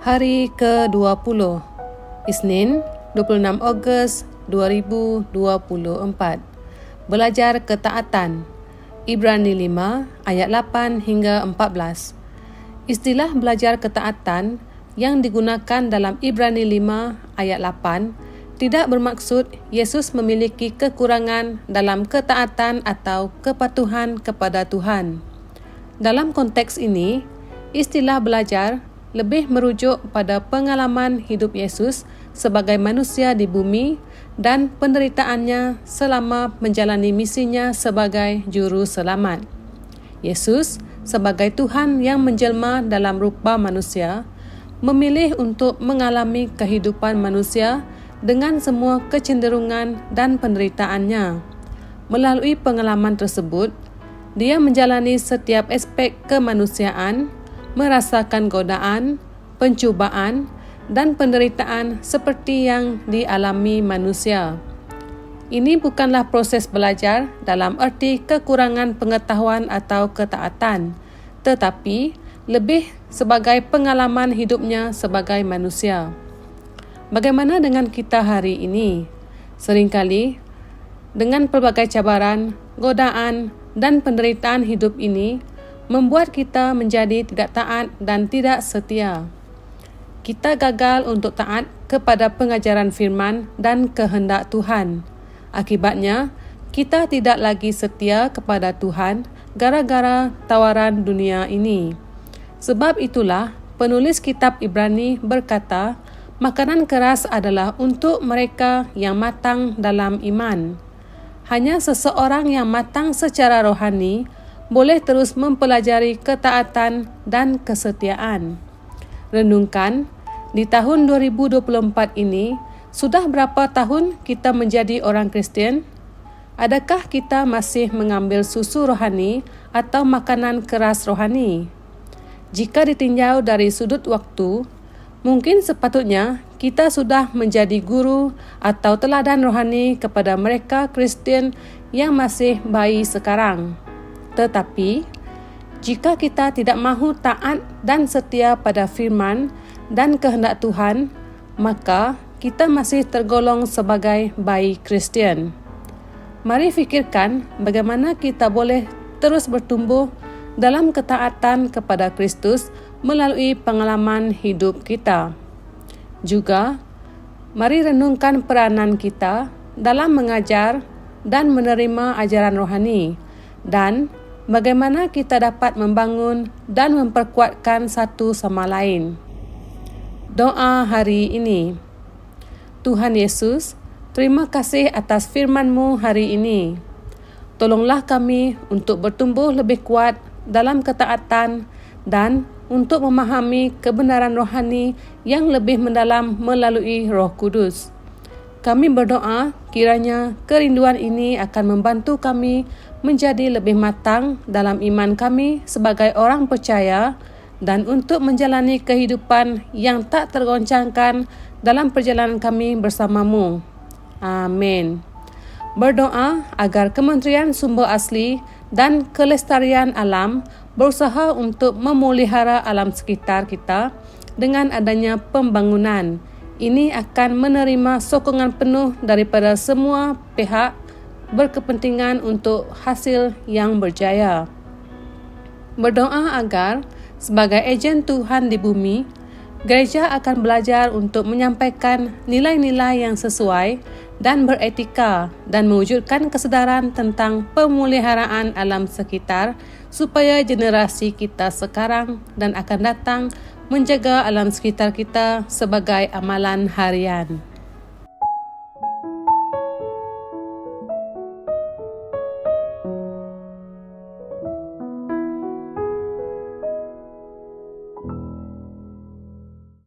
Hari ke-20, Isnin, 26 Ogos 2024. Belajar ketaatan. Ibrani 5 ayat 8 hingga 14. Istilah belajar ketaatan yang digunakan dalam Ibrani 5 ayat 8 tidak bermaksud Yesus memiliki kekurangan dalam ketaatan atau kepatuhan kepada Tuhan. Dalam konteks ini, istilah belajar lebih merujuk pada pengalaman hidup Yesus sebagai manusia di bumi dan penderitaannya selama menjalani misinya sebagai juru selamat. Yesus, sebagai Tuhan yang menjelma dalam rupa manusia, memilih untuk mengalami kehidupan manusia dengan semua kecenderungan dan penderitaannya. Melalui pengalaman tersebut, dia menjalani setiap aspek kemanusiaan, merasakan godaan, pencubaan, dan penderitaan seperti yang dialami manusia. Ini bukanlah proses belajar dalam erti kekurangan pengetahuan atau ketaatan, tetapi lebih sebagai pengalaman hidupnya sebagai manusia. Bagaimana dengan kita hari ini? Seringkali, dengan pelbagai cabaran, godaan, dan penderitaan hidup ini, membuat kita menjadi tidak taat dan tidak setia. Kita gagal untuk taat kepada pengajaran firman dan kehendak Tuhan. Akibatnya, kita tidak lagi setia kepada Tuhan gara-gara tawaran dunia ini. Sebab itulah, penulis kitab Ibrani berkata, makanan keras adalah untuk mereka yang matang dalam iman. Hanya seseorang yang matang secara rohani boleh terus mempelajari ketaatan dan kesetiaan. Renungkan, di tahun 2024 ini, sudah berapa tahun kita menjadi orang Kristen? Adakah kita masih mengambil susu rohani atau makanan keras rohani? Jika ditinjau dari sudut waktu, mungkin sepatutnya kita sudah menjadi guru atau teladan rohani kepada mereka Kristen yang masih bayi sekarang. Tetapi, jika kita tidak mahu taat dan setia pada firman dan kehendak Tuhan, maka kita masih tergolong sebagai bayi Kristen. Mari fikirkan bagaimana kita boleh terus bertumbuh dalam ketaatan kepada Kristus melalui pengalaman hidup kita. Juga, mari renungkan peranan kita dalam mengajar dan menerima ajaran rohani, dan bagaimana kita dapat membangun dan memperkuatkan satu sama lain. Doa hari ini. Tuhan Yesus, terima kasih atas firman-Mu hari ini. Tolonglah kami untuk bertumbuh lebih kuat dalam ketaatan dan untuk memahami kebenaran rohani yang lebih mendalam melalui Roh Kudus. Kami berdoa kiranya kerinduan ini akan membantu kami menjadi lebih matang dalam iman kami sebagai orang percaya dan untuk menjalani kehidupan yang tak tergoncangkan dalam perjalanan kami bersama-Mu. Amin. Berdoa agar Kementerian Sumber Asli dan Kelestarian Alam berusaha untuk memelihara alam sekitar kita dengan adanya pembangunan. Ini akan menerima sokongan penuh daripada semua pihak berkepentingan untuk hasil yang berjaya. Berdoa agar sebagai ejen Tuhan di bumi, gereja akan belajar untuk menyampaikan nilai-nilai yang sesuai dan beretika dan mewujudkan kesedaran tentang pemeliharaan alam sekitar supaya generasi kita sekarang dan akan datang menjaga alam sekitar kita sebagai amalan harian.